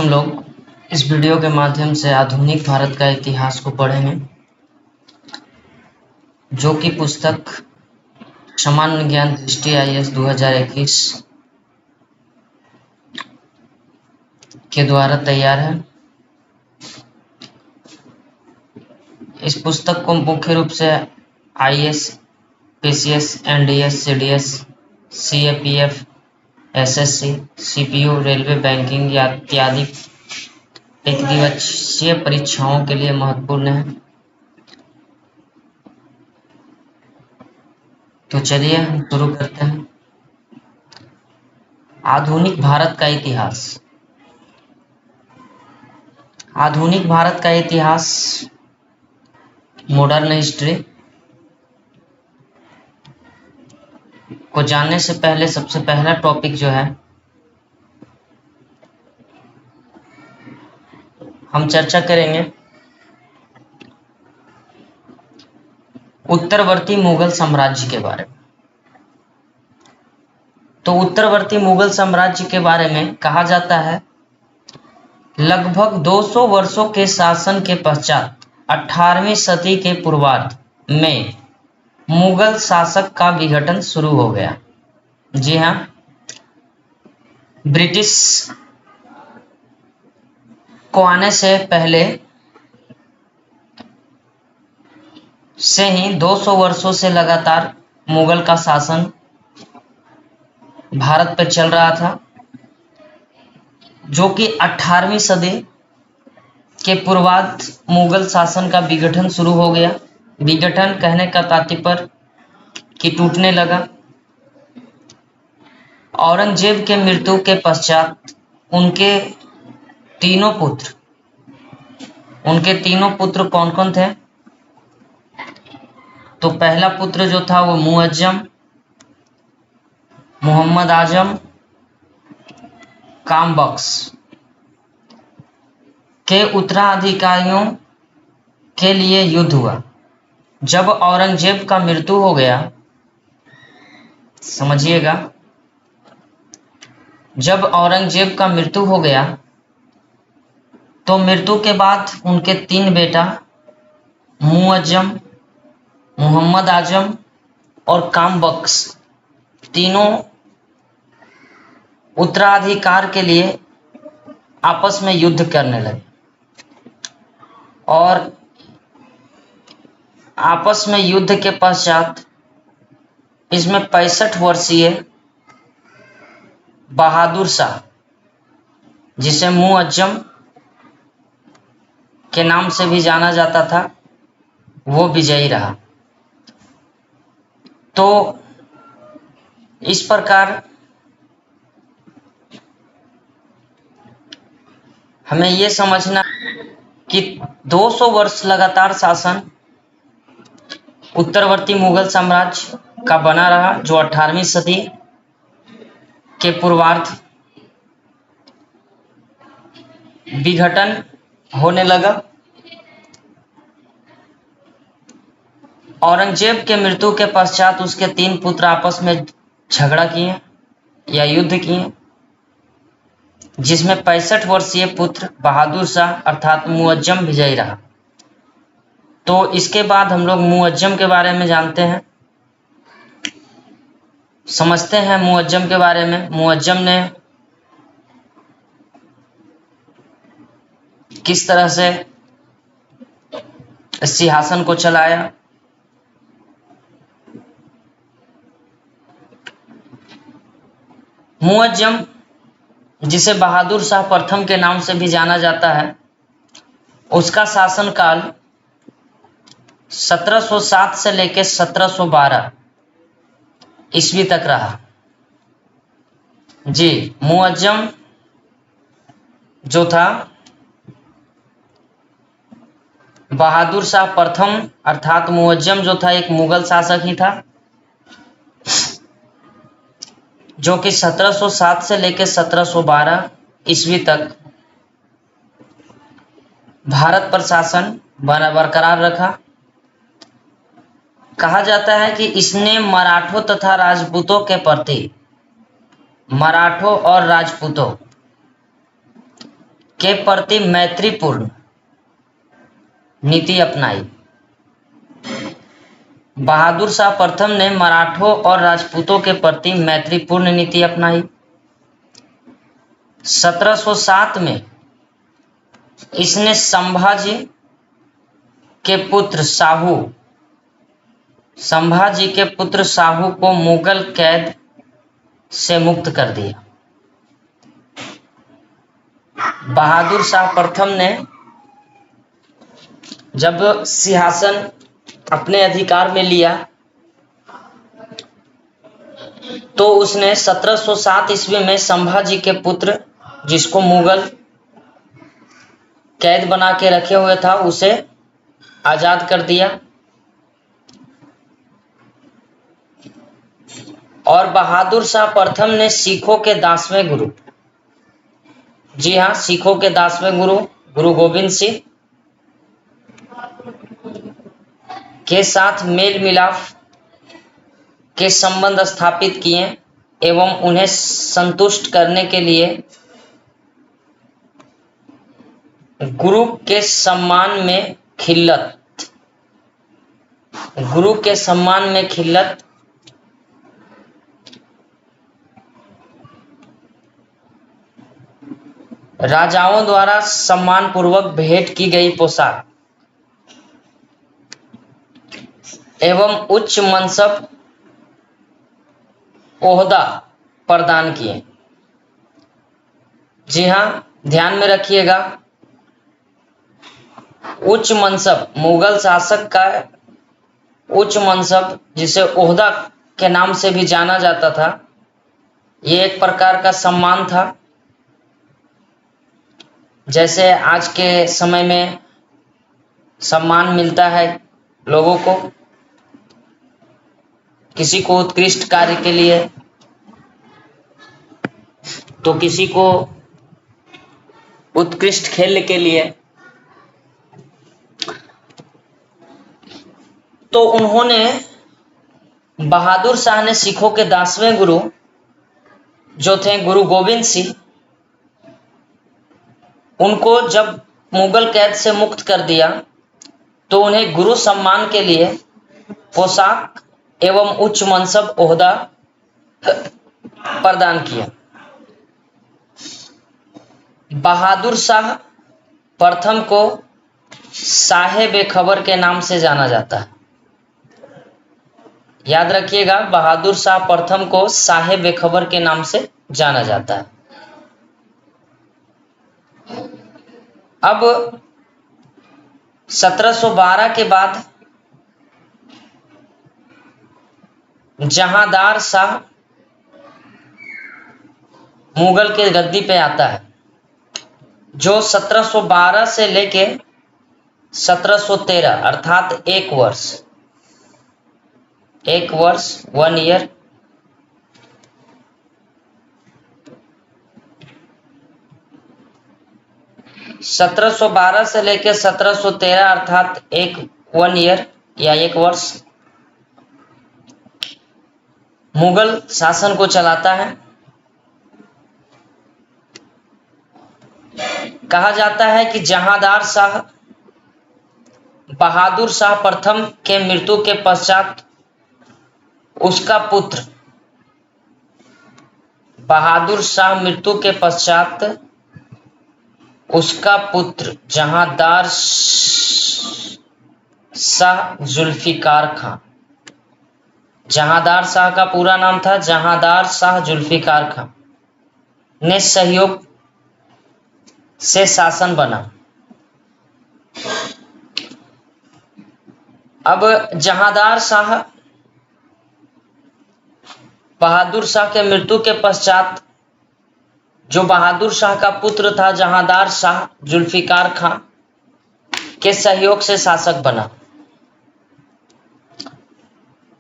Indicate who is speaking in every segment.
Speaker 1: हम लोग इस वीडियो के माध्यम से आधुनिक भारत का इतिहास को पढ़ेंगे, जो कि पुस्तक सामान्य ज्ञान दृष्टि IAS 2021 के द्वारा तैयार है। इस पुस्तक को मुख्य रूप से IAS, PCS, NDS, CDS, CAPF, SSC, CPU, railway, banking या इत्यादि एक दिवसीय परीक्षाओं के लिए महत्वपूर्ण है। तो चलिए हम शुरू करते हैं। आधुनिक भारत का इतिहास। आधुनिक भारत का इतिहास, मॉडर्न हिस्ट्री को जानने से पहले सबसे पहला टॉपिक जो है हम चर्चा करेंगे उत्तरवर्ती मुगल साम्राज्य के बारे में। तो उत्तरवर्ती मुगल साम्राज्य के बारे में कहा जाता है, लगभग 200 वर्षों के शासन के पश्चात 18वीं सदी के पूर्वार्ध में मुगल शासक का विघटन शुरू हो गया। जी हाँ, ब्रिटिश को आने से पहले से ही 200 वर्षों से लगातार मुगल का शासन भारत पर चल रहा था, जो कि 18वीं सदी के पूर्वार्ध मुगल शासन का विघटन शुरू हो गया। विघटन कहने का तात्पर्य कि टूटने लगा। औरंगजेब के मृत्यु के पश्चात उनके तीनों पुत्र कौन कौन थे? तो पहला पुत्र जो था वो मुअज्जम, मोहम्मद आजम, कामबख्श के उत्तराधिकारियों के लिए युद्ध हुआ। जब औरंगजेब का मृत्यु हो गया, समझिएगा, जब औरंगजेब का मृत्यु हो गया तो मृत्यु के बाद उनके 3 बेटा मुअज्जम, मोहम्मद आजम और कामबख्श तीनों उत्तराधिकार के लिए आपस में युद्ध करने लगे और आपस में युद्ध के पश्चात इसमें 65 वर्षीय बहादुर शाह, जिसे मुअज्जम के नाम से भी जाना जाता था, वो विजयी रहा। तो इस प्रकार हमें ये समझना कि 200 वर्ष लगातार शासन उत्तरवर्ती मुगल साम्राज्य का बना रहा, जो 18वीं सदी के पूर्वार्ध विघटन होने लगा। औरंगजेब के मृत्यु के पश्चात उसके 3 पुत्र आपस में झगड़ा किए या युद्ध किए, जिसमें 65 वर्षीय पुत्र बहादुर शाह अर्थात मुअज्जम विजयी रहा। तो इसके बाद हम लोग मुअज्जम के बारे में जानते हैं, समझते हैं मुअज्जम के बारे में। मुअज्जम ने किस तरह से सिंहासन को चलाया। मुअज्जम, जिसे बहादुर शाह प्रथम के नाम से भी जाना जाता है, उसका शासनकाल 1707 से लेकर 1712 ईस्वी तक रहा। जी, मुअज्जम जो था, बहादुर शाह प्रथम अर्थात मुअज्जम जो था एक मुगल शासक ही था, जो कि 1707 से लेकर 1712 ईस्वी तक भारत पर शासन बरकरार रखा। कहा जाता है कि इसने मराठों तथा राजपूतों के प्रति, मराठों और राजपूतों के प्रति मैत्रीपूर्ण नीति अपनाई। बहादुर शाह प्रथम ने मराठों और राजपूतों के प्रति मैत्रीपूर्ण नीति अपनाई। 1707 में इसने संभाजी के पुत्र साहू को मुगल कैद से मुक्त कर दिया। बहादुर शाह प्रथम ने जब सिंहासन अपने अधिकार में लिया तो उसने 1707 ईस्वी में संभाजी के पुत्र, जिसको मुगल कैद बना के रखे हुए था, उसे आजाद कर दिया। और बहादुर शाह प्रथम ने सिखों के 10वें गुरु, जी हाँ, सिखों के 10वें गुरु गोविंद सिंह के साथ मेल मिलाप के संबंध स्थापित किए एवं उन्हें संतुष्ट करने के लिए गुरु के सम्मान में खिल्लत राजाओं द्वारा सम्मानपूर्वक भेंट की गई पोशाक एवं उच्च मनसब ओहदा प्रदान किए। जी हाँ, ध्यान में रखिएगा, उच्च मनसब, मुगल शासक का उच्च मनसब, जिसे ओहदा के नाम से भी जाना जाता था, ये एक प्रकार का सम्मान था। जैसे आज के समय में सम्मान मिलता है लोगों को, किसी को उत्कृष्ट कार्य के लिए, तो किसी को उत्कृष्ट खेल के लिए। तो उन्होंने, बहादुर शाह ने सिखों के 10वें गुरु जो थे गुरु गोविंद सिंह, उनको जब मुगल कैद से मुक्त कर दिया तो उन्हें गुरु सम्मान के लिए पोशाक एवं उच्च मनसब ओहदा प्रदान किया। बहादुर शाह प्रथम को शाहे बेखबर के नाम से जाना जाता है। याद रखिएगा, बहादुर शाह प्रथम को शाहे बेखबर के नाम से जाना जाता है। अब 1712 के बाद जहांदार शाह मुगल के गद्दी पे आता है, जो 1712 से लेके 1713 अर्थात एक वर्ष 1 ईयर 1712 से लेकर 1713 अर्थात 1 ईयर या 1 वर्ष मुगल शासन को चलाता है। कहा जाता है कि जहांदार शाह बहादुर शाह प्रथम के मृत्यु के पश्चात उसका पुत्र, बहादुर शाह मृत्यु के पश्चात उसका पुत्र जहांदार शाह जुल्फिकार खां, जहांदार शाह का पूरा नाम था जहांदार शाह जुल्फिकार खां, ने सहयोग से शासन बना। अब जहांदार शाह बहादुर शाह के मृत्यु के पश्चात जो बहादुर शाह का पुत्र था जहांदार शाह जुल्फिकार खां के सहयोग से शासक बना।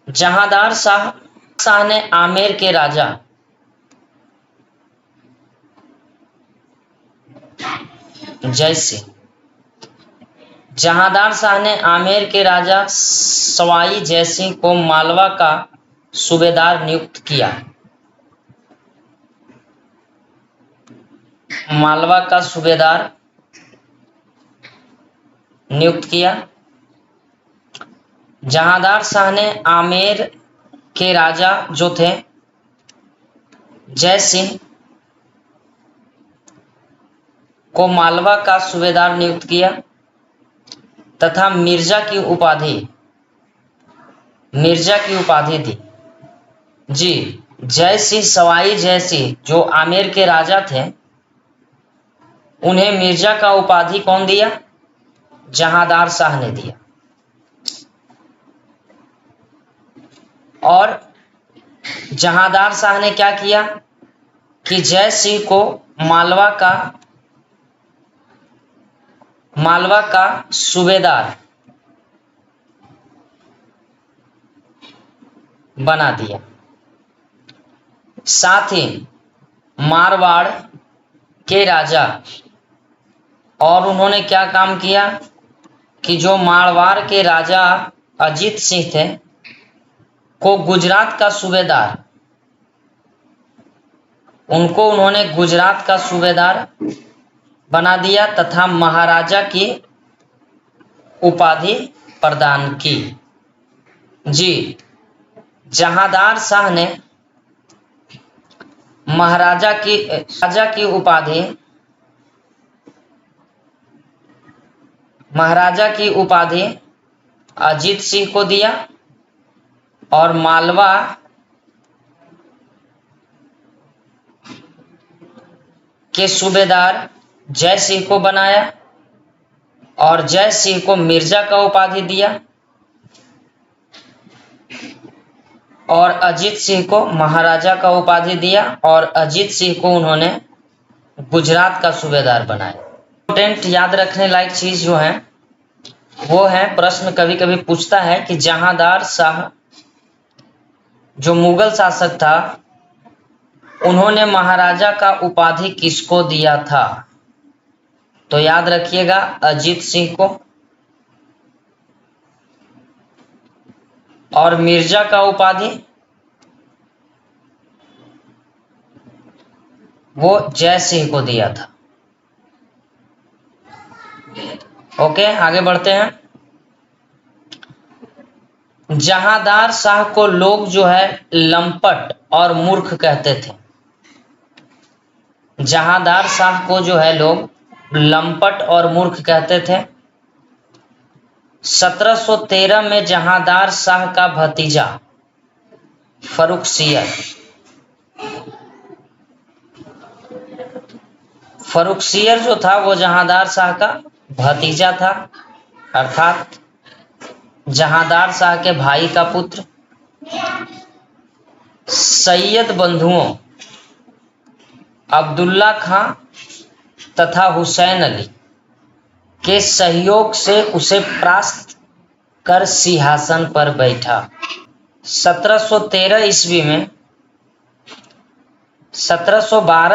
Speaker 1: जहांदार शाह ने आमेर के राजा जय सिंह, जहांदार शाह ने आमेर के राजा सवाई जय सिंह को मालवा का सूबेदार नियुक्त किया। मालवा का सूबेदार नियुक्त किया। जहांदार शाह ने आमेर के राजा जो थे जय सिंह को मालवा का सूबेदार नियुक्त किया तथा मिर्जा की उपाधि दी। जी, जय सिंह, सवाई जय सिंह जो आमेर के राजा थे, उन्हें मिर्जा का उपाधि कौन दिया? जहांदार शाह ने दिया। और जहांदार शाह ने क्या किया कि जय सिंह को मालवा का सूबेदार बना दिया। साथ ही मारवाड़ के राजा, और उन्होंने क्या काम किया कि जो मारवाड़ के राजा अजीत सिंह थे को गुजरात का सूबेदार, उनको उन्होंने गुजरात का सूबेदार बना दिया तथा महाराजा की उपाधि प्रदान की। जी, जहांदार शाह ने राजा की उपाधि अजीत सिंह को दिया और मालवा के सूबेदार जय सिंह को बनाया और जय सिंह को मिर्जा का उपाधि दिया और अजीत सिंह को महाराजा का उपाधि दिया और अजीत सिंह को उन्होंने गुजरात का सूबेदार बनाया। इम्पोर्टेंट याद रखने लायक चीज जो है वो है, प्रश्न कभी कभी पूछता है कि जहांदार शाह जो मुगल शासक था, उन्होंने महाराजा का उपाधि किसको दिया था? तो याद रखिएगा, अजीत सिंह को। और मिर्जा का उपाधि वो जय सिंह को दिया था। ओके, आगे बढ़ते हैं। जहांदार शाह को लोग जो है लंपट और मूर्ख कहते थे। जहांदार शाह को जो है लोग लंपट और मूर्ख कहते थे। 1713 में जहांदार शाह का भतीजा फर्रुखसियर जो था वो जहांदार शाह का भतीजा था, अर्थात जहांदार शाह के भाई का पुत्र। सैयद बंधुओं अब्दुल्ला खां तथा हुसैन अली के सहयोग से उसे परास्त कर सिंहासन पर बैठा। 1712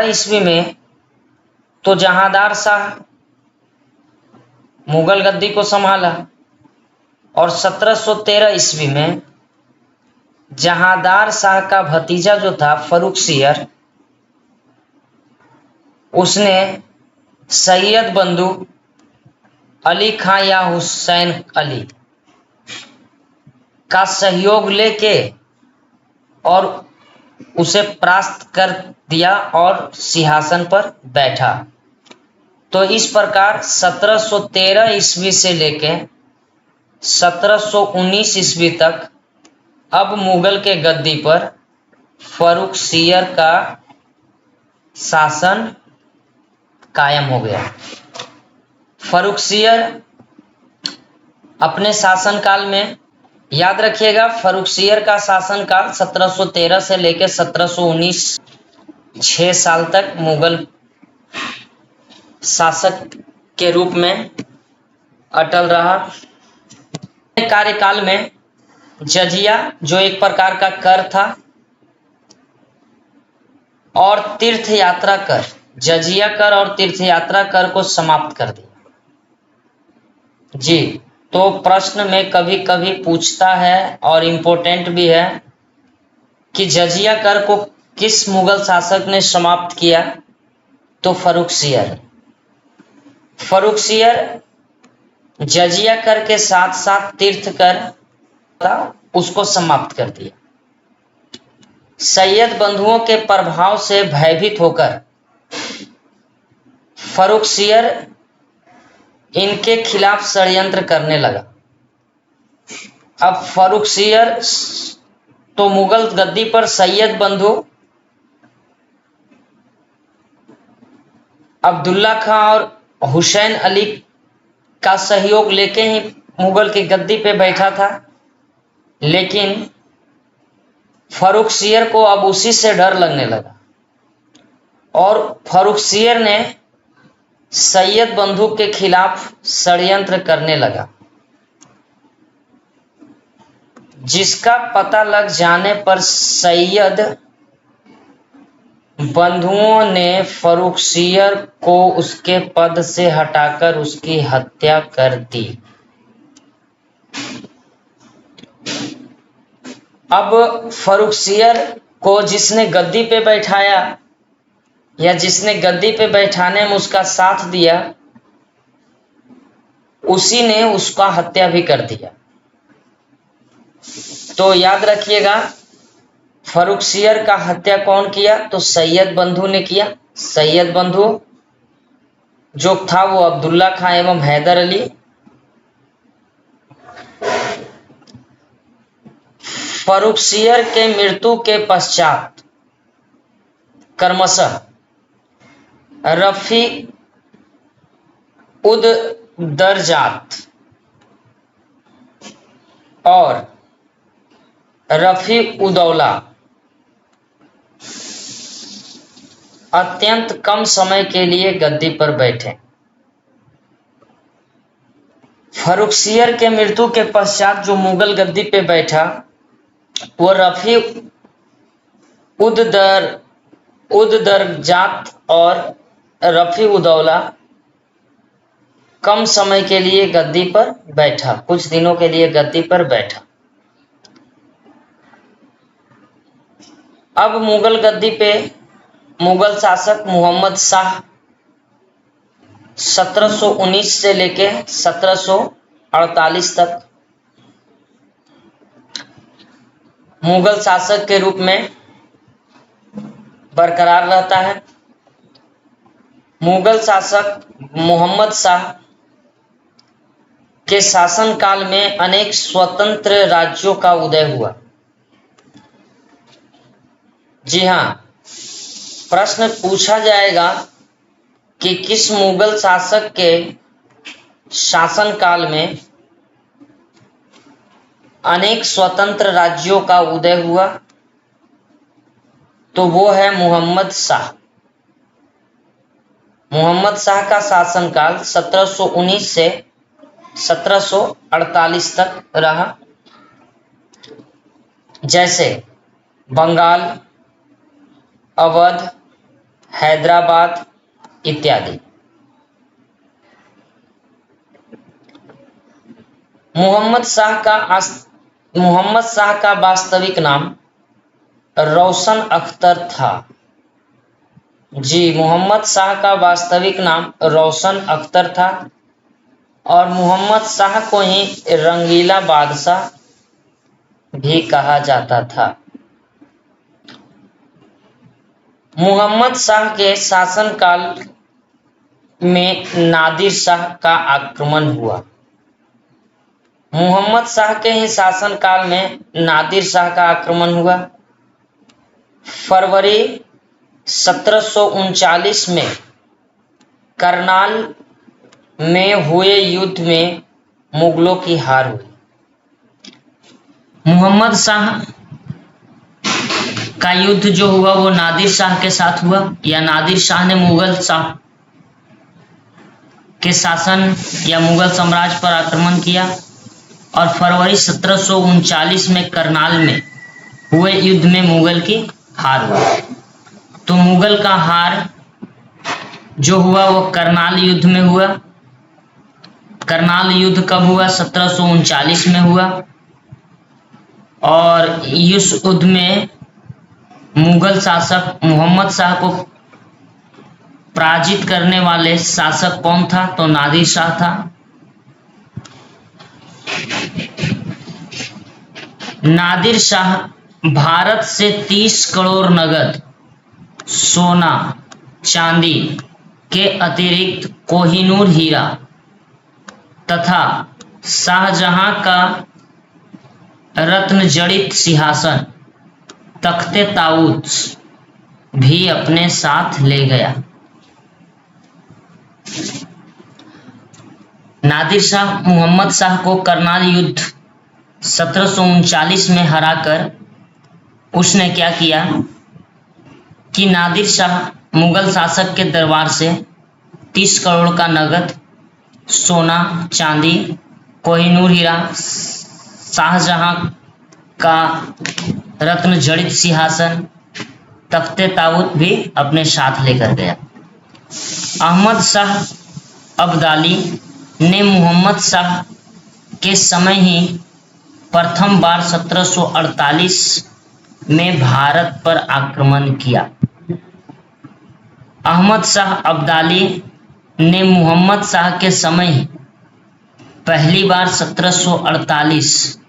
Speaker 1: ईस्वी में तो जहांदार शाह मुगल गद्दी को संभाला और 1713 ईस्वी में जहांदार शाह का भतीजा जो था फर्रुखसियर, उसने सैयद बंधु अली खां या हुसैन अली का सहयोग लेके और उसे परास्त कर दिया और सिंहासन पर बैठा। तो इस प्रकार 1713 ईस्वी से लेके 1719 ईस्वी तक अब मुगल के गद्दी पर फर्रुखसियर का शासन कायम हो गया। फर्रुखसियर अपने शासनकाल में, याद रखिएगा, फर्रुखसियर का शासनकाल 1713 से लेकर 1719, 6 साल तक मुगल शासक के रूप में अटल रहा। कार्यकाल में जजिया जो एक प्रकार का कर था और तीर्थ यात्रा कर, जजिया कर और तीर्थ यात्रा कर को समाप्त कर दिया। जी, तो प्रश्न में कभी कभी पूछता है और इम्पोर्टेंट भी है कि जजिया कर को किस मुगल शासक ने समाप्त किया? तो फर्रुखसियर। फर्रुखसियर जजिया कर के साथ साथ तीर्थ कर था, उसको समाप्त कर दिया। सैयद बंधुओं के प्रभाव से भयभीत होकर फर्रुखसियर इनके खिलाफ षड्यंत्र करने लगा। अब फर्रुखसियर तो मुगल गद्दी पर सैयद बंधु अब्दुल्ला खां और हुसैन अली का सहयोग लेके ही मुगल की गद्दी पे बैठा था, लेकिन फर्रुखसियर को अब उसी से डर लगने लगा और फर्रुखसियर ने सैयद बंधु के खिलाफ षड्यंत्र करने लगा, जिसका पता लग जाने पर सैयद बंधुओं ने फर्रुखसियर को उसके पद से हटाकर उसकी हत्या कर दी। अब फर्रुखसियर को जिसने गद्दी पे बैठाया या जिसने गद्दी पे बैठाने में उसका साथ दिया, उसी ने उसका हत्या भी कर दिया। तो याद रखिएगा, फर्रुखसियर का हत्या कौन किया? तो सैयद बंधु ने किया। सैयद बंधु जो था वो अब्दुल्ला खां एवं हैदर अली। फर्रुखसियर के मृत्यु के पश्चात क्रमशः रफी उद दरजात और रफी उदौला अत्यंत कम समय के लिए गद्दी पर बैठे। फर्रुखसियर के मृत्यु के पश्चात जो मुगल गद्दी पे बैठा वो रफी उद दरजात और रफी उदौला कम समय के लिए गद्दी पर बैठा, कुछ दिनों के लिए गद्दी पर बैठा। अब मुगल गद्दी पे मुगल शासक मोहम्मद शाह 1719 से लेके 1748 तक मुगल शासक के रूप में बरकरार रहता है। मुगल शासक मोहम्मद शाह के शासनकाल में अनेक स्वतंत्र राज्यों का उदय हुआ। जी हाँ, प्रश्न पूछा जाएगा कि किस मुगल शासक के शासनकाल में अनेक स्वतंत्र राज्यों का उदय हुआ, तो वो है मोहम्मद शाह। मोहम्मद शाह का शासनकाल 1719 से 1748 तक रहा। जैसे बंगाल, अवध, हैदराबाद इत्यादि। मोहम्मद शाह का वास्तविक नाम रोशन अख्तर था। जी, मोहम्मद शाह का वास्तविक नाम रोशन अख्तर था और मोहम्मद शाह को ही रंगीला बादशाह भी कहा जाता था। मोहम्मद शाह के शासनकाल में नादिर शाह का आक्रमण हुआ। मोहम्मद शाह के ही शासनकाल में नादिर शाह का आक्रमण हुआ। फरवरी 1739 में करनाल में हुए युद्ध में मुगलों की हार हुई। मोहम्मद शाह का युद्ध जो हुआ वो नादिर शाह के साथ हुआ, या नादिर शाह ने मुगल शाह के शासन या मुगल साम्राज्य पर आक्रमण किया और फरवरी 1739 में करनाल में हुए युद्ध में मुगल की हार हुई। तो मुगल का हार जो हुआ वो करनाल युद्ध में हुआ। करनाल युद्ध कब हुआ? 1739 में हुआ और इस युद्ध में मुगल शासक मोहम्मद शाह को पराजित करने वाले शासक कौन था? तो नादिर शाह था। नादिर शाह भारत से 30 करोड़ नगद सोना चांदी के अतिरिक्त कोहिनूर हीरा तथा शाहजहां का रत्न जड़ित सिंहासन तख्ते ताऊस भी अपने साथ ले गया। नादिर शाह मोहम्मद शाह को करनाल युद्ध 1739 में हराकर उसने क्या किया कि नादिर शाह मुगल शासक के दरबार से 30 करोड़ का नगद सोना चांदी कोहिनूर हीरा शाहजहां का रत्न जड़ित सिंहासन तख्ते ताऊत भी अपने साथ लेकर गया। अहमद शाह अब्दाली ने मोहम्मद शाह के समय ही प्रथम बार 1748 में भारत पर आक्रमण किया। अहमद शाह अब्दाली ने मोहम्मद शाह के समय ही पहली बार 1748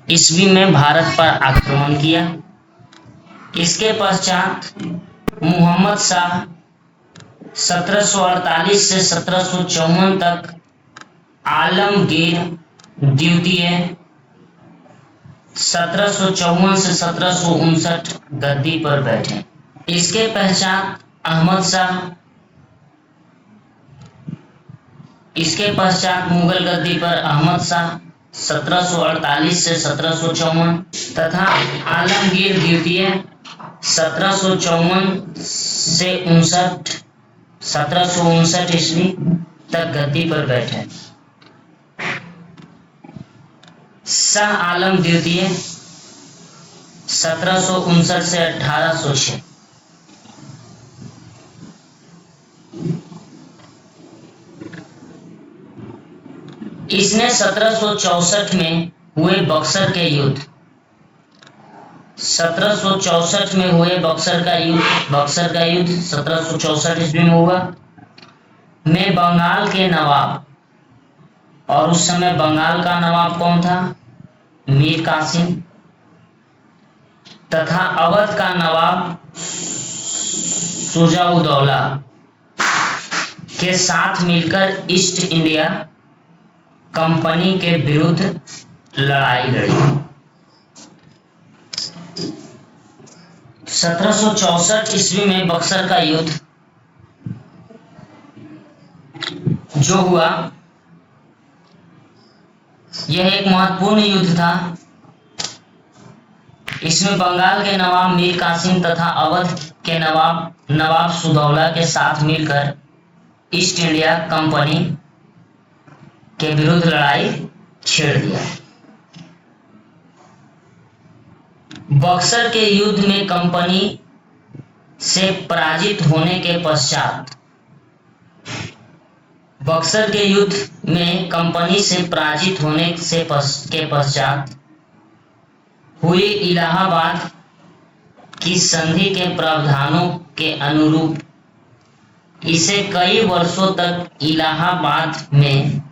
Speaker 1: ईस्वी में भारत पर आक्रमण किया। इसके पश्चात मोहम्मद शाह 1748 से 1754 तक आलमगीर द्वितीय 1754 से 1759 गद्दी पर बैठे। इसके पश्चात मुगल गद्दी पर अहमद शाह 1748 से 1754 तथा आलमगीर द्वितीय 1754 से 1759 ईस्वी तक गद्दी पर बैठे। शाह आलम द्वितीय 1759 से 1806। इसने 1764 में हुए बक्सर के युद्ध 1764 में हुए बक्सर का युद्ध 1764 ईस्वी में हुआ में बंगाल के नवाब, और उस समय बंगाल का नवाब कौन था? मीर कासिम, तथा अवध का नवाब शुजा-उद-दौला के साथ मिलकर ईस्ट इंडिया कंपनी के विरुद्ध लड़ाई लड़ी। 1764 ईस्वी में बक्सर का युद्ध जो हुआ, यह एक महत्वपूर्ण युद्ध था। इसमें बंगाल के नवाब मीर कासिम तथा अवध के नवाब सुदौला के साथ मिलकर ईस्ट इंडिया कंपनी के विरुद्ध लड़ाई छेड़ दिया। बक्सर के युद्ध में कंपनी से पराजित होने के पश्चात हुई इलाहाबाद की संधि के प्रावधानों के अनुरूप इसे कई वर्षों तक इलाहाबाद में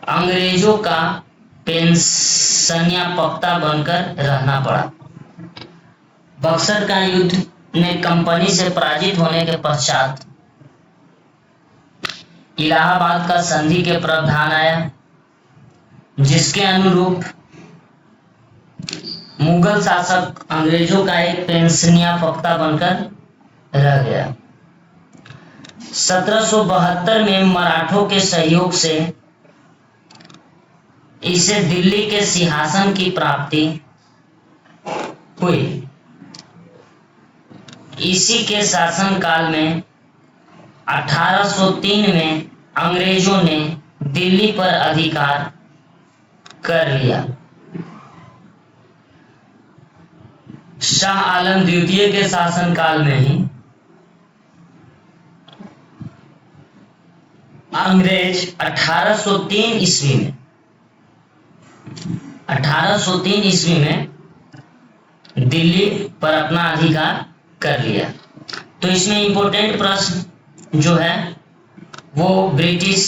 Speaker 1: अंग्रेजों का पेंशनिया पख्ता बनकर रहना पड़ा। बक्सर का युद्ध में कंपनी से पराजित होने के पश्चात इलाहाबाद का संधि के प्रावधान आया, जिसके अनुरूप मुगल शासक अंग्रेजों का एक पेंशनिया पख्ता बनकर रह गया। 1772 में मराठों के सहयोग से इसे दिल्ली के सिंहासन की प्राप्ति हुई। इसी के शासनकाल में 1803 में अंग्रेजों ने दिल्ली पर अधिकार कर लिया। शाह आलम द्वितीय के शासनकाल में ही अंग्रेज 1803 ईस्वी में दिल्ली पर अपना अधिकार कर लिया। तो इसमें इंपॉर्टेंट प्रश्न जो है वो ब्रिटिश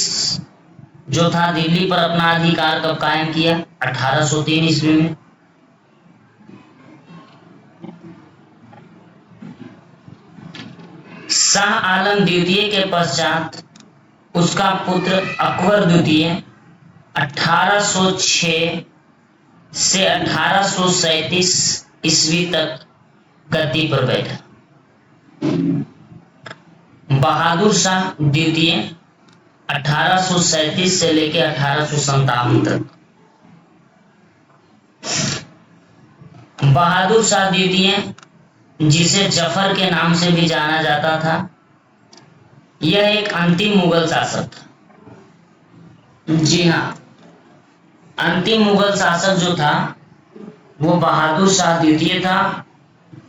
Speaker 1: जो था दिल्ली पर अपना अधिकार कब कायम किया? 1803 ईस्वी में। शाह आलम द्वितीय के पश्चात उसका पुत्र अकबर द्वितीय 1806 से 1837 ईस्वी तक गद्दी पर बैठा। बहादुर शाह द्वितीय 1837 से लेकर 1857 तक। बहादुर शाह द्वितीय, जिसे जफर के नाम से भी जाना जाता था, यह एक अंतिम मुगल शासक था। जी हाँ, अंतिम मुगल शासक जो था वो बहादुर शाह द्वितीय था,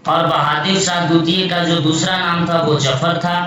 Speaker 1: और बहादुर शाह द्वितीय का जो दूसरा नाम था वो जफर था।